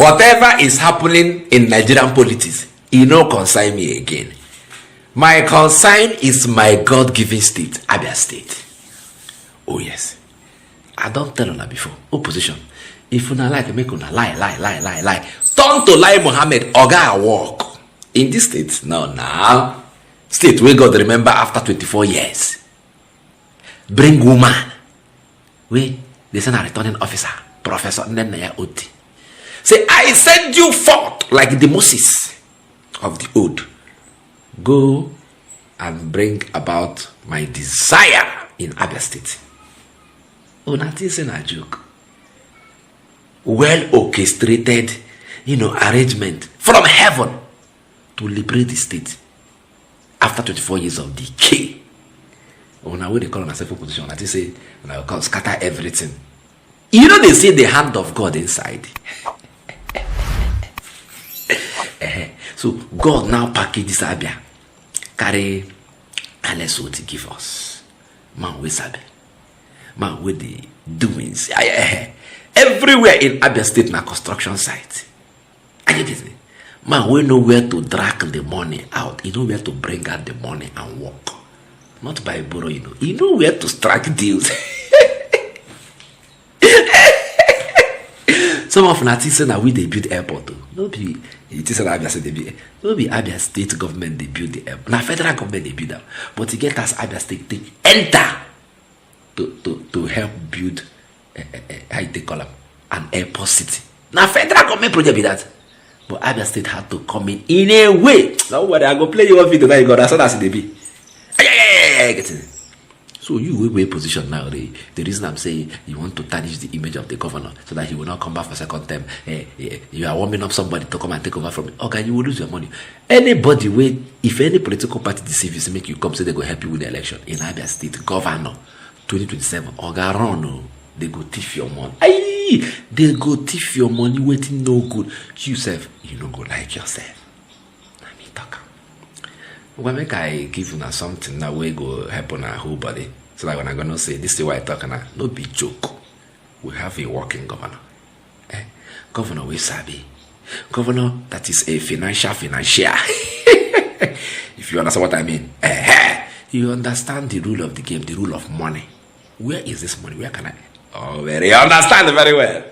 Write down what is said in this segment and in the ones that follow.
whatever is happening in Nigerian politics, it no concern me again. My concern is my God-given state, Abia State. Oh yes. I don't tell una before. Opposition. If una like, make una lie. Turn to lie Mohammed, Oga walk. In this state, now. State where God remember after 24 years. Bring woman. Wait, they send a returning officer, Professor Alex Otti. Say, I send you forth like the Moses of the old. Go and bring about my desire in Abia State. Oh, nothing is a joke. Well orchestrated, arrangement from heaven to liberate the state after 24 years of decay. Oh, now when they call on a self-opposition, I say, scatter everything. They see the hand of God inside. So God now package this Abia, carry Alex Otti give us. Man, we sabi. Man, with the doings. Everywhere in Abia State na construction site. Are you getting it? Man, we know where to drag the money out. You know where to bring out the money and work. Not by borrow, You know where to strike deals. Some of Nati say that we they build airport too. No be it is Abia State they build. No be Abia State government they build the airport. Now federal government they build them. But to get us Abia State they enter to help build how they call them an airport city. Now federal government project be that. But Abia State had to come in a way. Now what I go play you one video now you got as soon as they be. Get it. So you will position now. The reason I'm saying you want to tarnish the image of the governor so that he will not come back for second term. You are warming up somebody to come and take over from you. Okay, you will lose your money. Anybody if any political party deceives you, make you come say they go help you with the election in Abia State governor 2027. They go thief your money. They go thief your money waiting no good. You self, you no go like yourself. Let me talk. When make I give you something that way go help on our whole body. So like when I'm gonna say this is why I talk now, no be joke. We have a working governor. Governor we sabi. Governor that is a financial. If you understand what I mean. You understand the rule of the game, the rule of money. Where is this money? Where can I? Oh, very understand very well.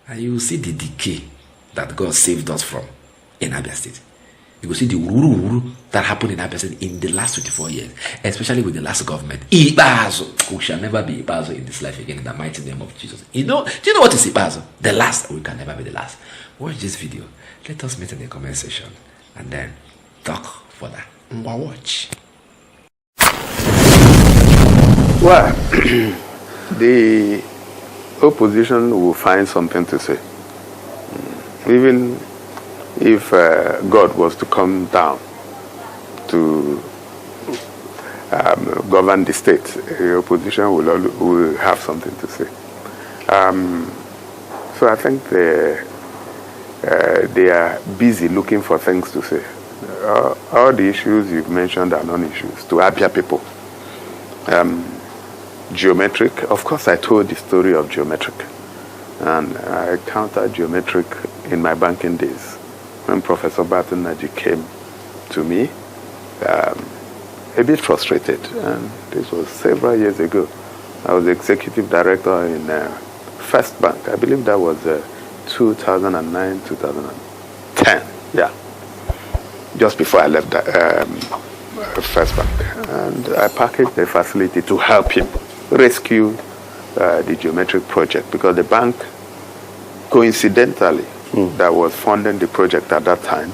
And you will see the decay that God saved us from in Abia State. You will see the wuru that happened in Abia State in the last 24 years, especially with the last government. Ibazo. We shall never be Ibazo in this life again in the mighty name of Jesus. Do you know what is Ibazo? The last. We can never be the last. Watch this video. Let us meet in the comment section and then talk further. Watch. Well, the opposition will find something to say. Even if God was to come down to govern the state, the opposition will have something to say. So I think they are busy looking for things to say. All the issues you've mentioned are non-issues to Abia people. Geometric, of course I told the story of geometric, and I encountered geometric in my banking days when Professor Barton Naji came to me, a bit frustrated, and this was several years ago. I was executive director in First Bank. I believe that was 2009, 2010, yeah, just before I left First Bank, and I packaged a facility to help him rescue the geometric project, because the bank, coincidentally, that was funding the project at that time,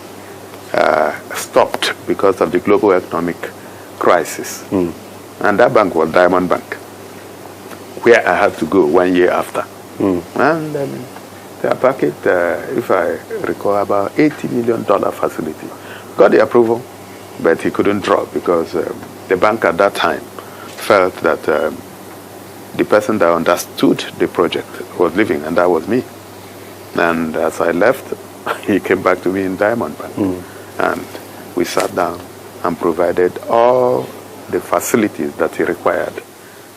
stopped because of the global economic crisis. And that bank was Diamond Bank, where I had to go 1 year after. And they packaged, if I recall, about $80 million facility. Got the approval, but he couldn't draw because the bank at that time felt that the person that understood the project was leaving, and that was me. And as I left, he came back to me in Diamond Bank. And we sat down and provided all the facilities that he required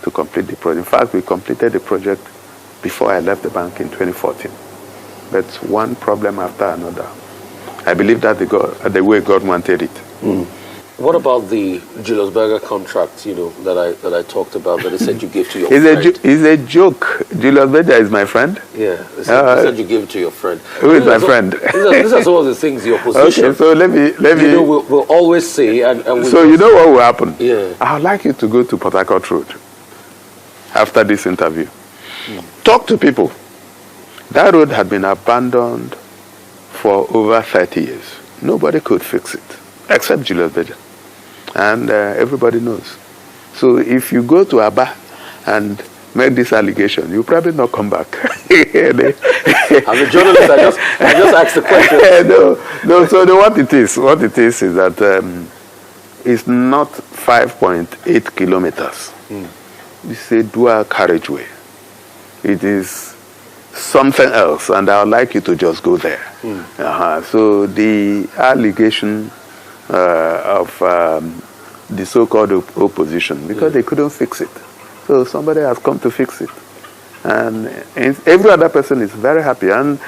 to complete the project. In fact, we completed the project before I left the bank in 2014. but one problem after another. I believe that's the way God wanted it. What about the Julius Berger contract, that I talked about, that they said you gave to your friend? It's a joke. Julius Berger is my friend. Yeah, they said you gave it to your friend. Who is my friend? These are some of the things the opposition. Okay, so let me. We'll always say. And so you know what will happen? Yeah. I would like you to go to Port Harcourt Road after this interview. Talk to people. That road had been abandoned for over 30 years. Nobody could fix it except Julius Berger. And everybody knows. So if you go to Aba and make this allegation, you'll probably not come back. I'm a journalist. I just asked the question. No. So what it is that it's not 5.8 kilometers. It's a dual carriageway. It is something else, and I would like you to just go there. So the allegation of the so-called opposition, because they couldn't fix it. So somebody has come to fix it. And every other person is very happy. And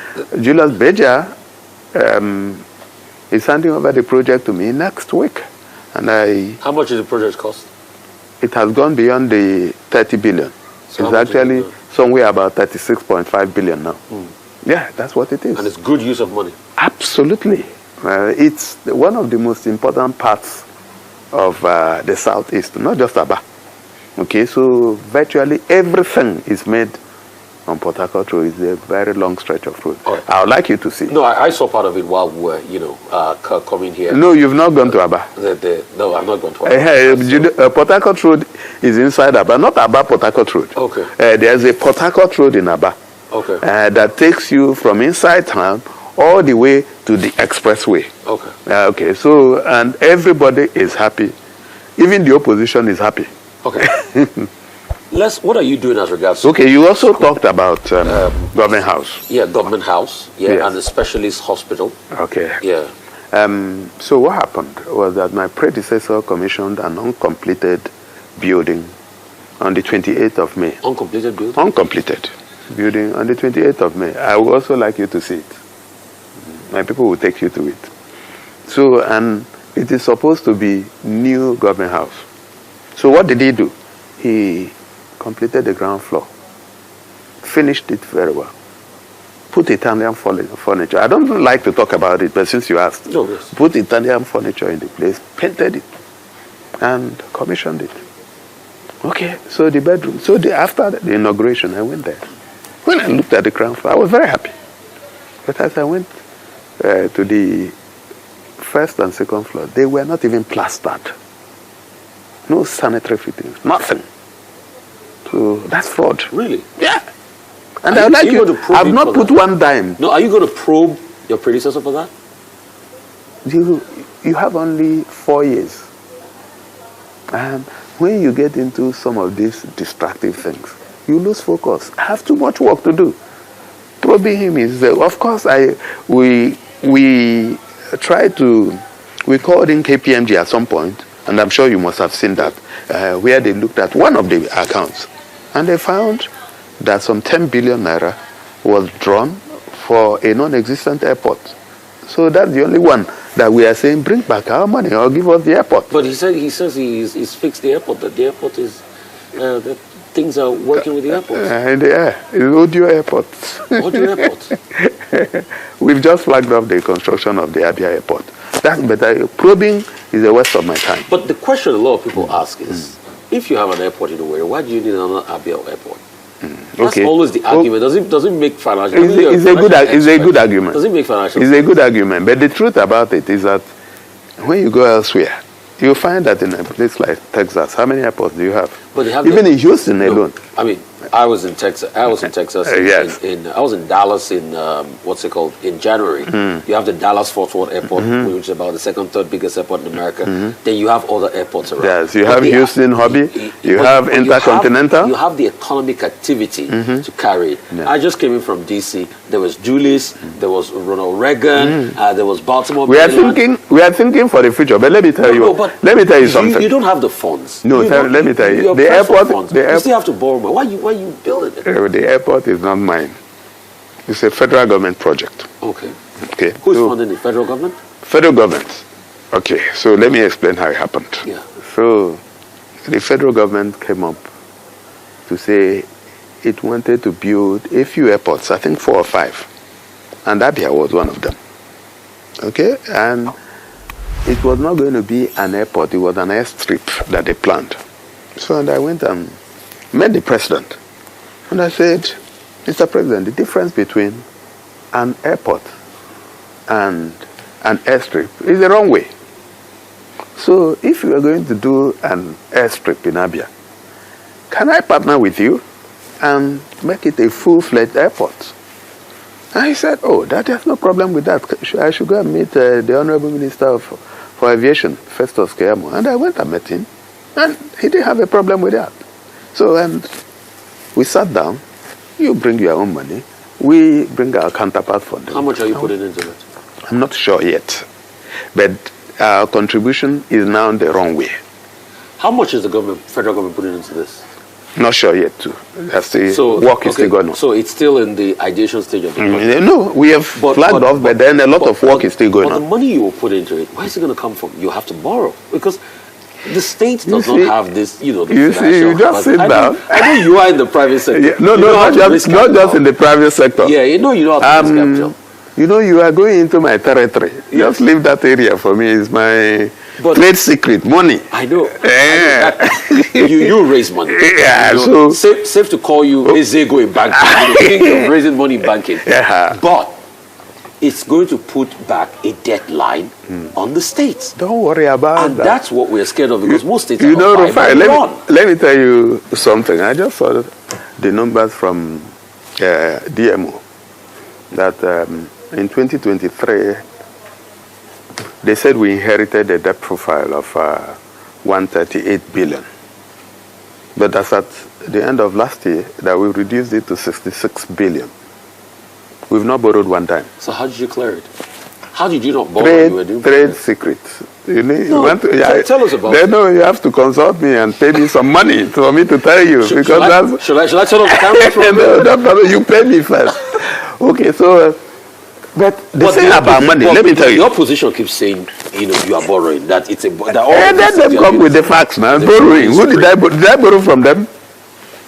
Julius Berger is handing over the project to me next week. And How much does the project cost? It has gone beyond the 30 billion. So it's actually somewhere about 36.5 billion now. Yeah, that's what it is. And it's good use of money. Absolutely. It's one of the most important parts of the Southeast, not just Aba. Okay, so virtually everything is made on Port Harcourt Road. It's a very long stretch of road. Right. I would like you to see. No, I saw part of it while we were, coming here. No, you've not gone to Aba. No, I'm not going to Aba. Port Harcourt Road is inside Aba, not Aba Port Harcourt Road. Okay. There's a Port Harcourt Road in Aba. Okay. That takes you from inside town all the way to the expressway. Okay. Okay, so, and everybody is happy. Even the opposition is happy. Okay. What are you doing as regards? Okay, you also talked about Government House. Yeah, Government House. Yeah, Yes. and the specialist hospital. Okay. Yeah. So what happened was that my predecessor commissioned an uncompleted building on the 28th of May. Uncompleted building? Uncompleted building on the 28th of May. I would also like you to see it. My people will take you to it. So, and it is supposed to be new Government House. So what did he do? He completed the ground floor, finished it very well, put Italian furniture. I don't like to talk about it, but since you asked, no, yes. Put Italian furniture in the place, painted it, and commissioned it. Okay, so the bedroom. So after the inauguration, I went there. When I looked at the ground floor, I was very happy. But as I went to the first and second floor, they were not even plastered. No sanitary fittings, nothing. So that's fraud. Really? Yeah. And I would like you. I've not put one dime. No, are you going to probe your predecessor for that? You have only 4 years. And when you get into some of these distractive things, you lose focus. I have too much work to do. Probing him is, of course, we called in KPMG at some point, and I'm sure you must have seen that, where they looked at one of the accounts, and they found that some 10 billion naira was drawn for a non-existent airport. So that's the only one that we are saying, bring back our money or give us the airport. But he says he's fixed the airport, that the airport is, that things are working with the airport. It's Audio Airport. Audio Airport. We've just flagged off the construction of the Abia Airport. That's better. Probing is a waste of my time. But the question a lot of people ask is, if you have an airport in the way, why do you need another Abia Airport? That's always the argument. Does it make financial? It's a good argument. Does it make financial? It's a good argument. But the truth about it is that when you go elsewhere, you find that in a place like Texas, how many airports do you have? But they have even in Houston alone. I mean, I was in Texas. Yes. I was in Dallas in in January. You have the Dallas Fort Worth Airport, which is about the second, third biggest airport in America. Then you have other airports around. Yes, you have Houston, Hobby. You have Intercontinental. You have the economic activity to carry it. Yeah. I just came in from DC. There was Julius. There was Ronald Reagan. There was Baltimore. We are thinking for the future. But let me tell you. Let me tell you something. You don't have the funds. No, let me tell you. The airport. You still have to borrow money. Why you building it? The airport is not mine. It's a federal government project. Okay. Okay. Who's funding the federal government? Federal government. Okay, so let me explain how it happened. Yeah. So the federal government came up to say it wanted to build a few airports, I think 4 or 5. And Abia was one of them. Okay, and it was not going to be an airport, it was an airstrip that they planned. So and I went and met the president. And I said, Mr. President, the difference between an airport and an airstrip is the wrong way. So if you are going to do an airstrip in Abia, can I partner with you and make it a full-fledged airport? And he said, oh, there's no problem with that. I should go and meet the Honorable Minister for Aviation, Festus Keyamo. And I went and met him, and he didn't have a problem with that. So, and we sat down. You bring your own money. We bring our counterpart for them. How much are you putting into it? I'm not sure yet. But our contribution is now the wrong way. How much is the federal government putting into this? Not sure yet too. Work is still going on. So it's still in the ideation stage of the project? No, we have flagged off, but then a lot of work is still going on. But the money you will put into it, where is it going to come from? You have to borrow. Because the state does not have this, the you just sit down. I know you are in the private sector. Yeah, not just in the private sector. Yeah, you don't have to risk capital. You are going into my territory. Just leave that area for me. It's my trade secret, money. I know. Yeah. You raise money. Yeah, so safe to call you Ezego in banking. Think of raising money in banking. Yeah. But it's going to put back a deadline on the states. Don't worry about that. And that's what we're scared of, because most states are let me tell you something. I just saw the numbers from DMO that in 2023, they said we inherited a debt profile of 138 billion. But that's at the end of last year that we reduced it to 66 billion. We've not borrowed one time. So how did you clear it? How did you not borrow? Trade secrets. Tell us about it. No, you have to consult me and pay me some money for me to tell you. Should I turn off the camera? No, you pay me first. Okay, so... But the thing about money, let me tell you. Your position keeps saying, you are borrowing. That it's a... And let them come with the facts, man. Borrowing. Who did I borrow from them?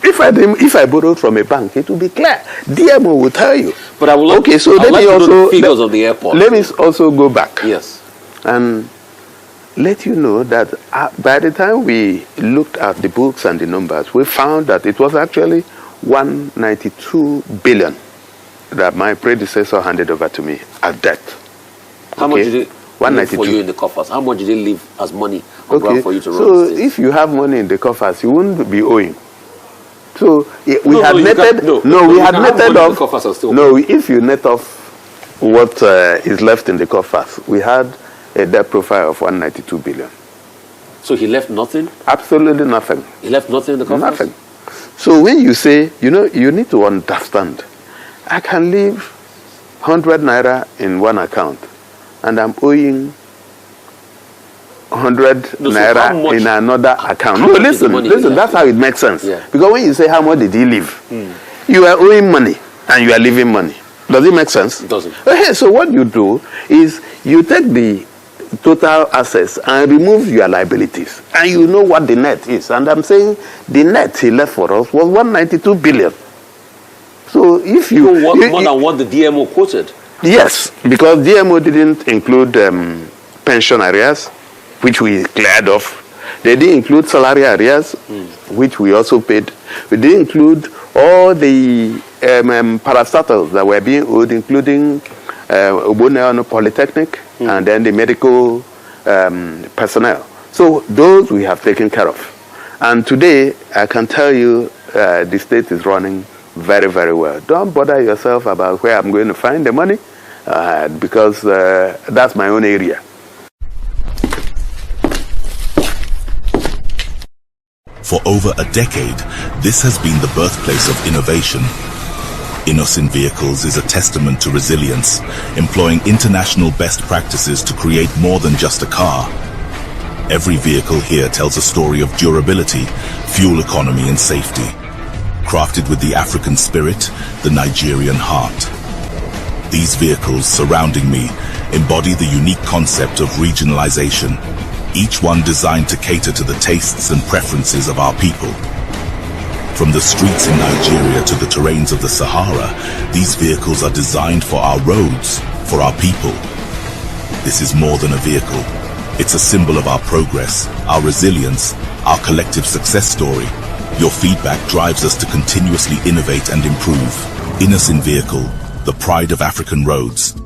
If I borrowed from a bank, it will be clear. DMO will tell you. But I will let me also figures of the airport. Let me also go back. Yes. And let you know that by the time we looked at the books and the numbers, we found that it was actually 192 billion that my predecessor handed over to me as debt. How much did it leave for you in the coffers? How much did it leave as money on ground for you to run? So if you have money in the coffers, you wouldn't be owing. So we had netted. If you net off what is left in the coffers, we had a debt profile of 192 billion. So he left nothing? Absolutely nothing. He left nothing in the coffers? Nothing. So when you say, you need to understand, I can leave 100 naira in one account and I'm owing 100 naira in another account. No, listen, that's how it makes sense. Yeah. Because when you say how much did he leave, you are owing money and you are leaving money. Does it make sense? It doesn't. Okay, so what you do is you take the total assets and remove your liabilities, and you know what the net is. And I'm saying the net he left for us was 192 billion. So if you more than what the DMO quoted. Yes, because DMO didn't include pension areas, which we cleared off. They didn't include salary areas, which we also paid. We didn't include all the parastatals that were being owed, including Oboneano Polytechnic and then the medical personnel. So those we have taken care of. And today, I can tell you the state is running very, very well. Don't bother yourself about where I'm going to find the money, because that's my own area. For over a decade, this has been the birthplace of innovation. Innocent Vehicles is a testament to resilience, employing international best practices to create more than just a car. Every vehicle here tells a story of durability, fuel economy and safety. Crafted with the African spirit, the Nigerian heart. These vehicles surrounding me embody the unique concept of regionalization, each one designed to cater to the tastes and preferences of our people. From the streets in Nigeria to the terrains of the Sahara, these vehicles are designed for our roads, for our people. This is more than a vehicle. It's a symbol of our progress, our resilience, our collective success story. Your feedback drives us to continuously innovate and improve. Innocent Vehicle, the pride of African roads.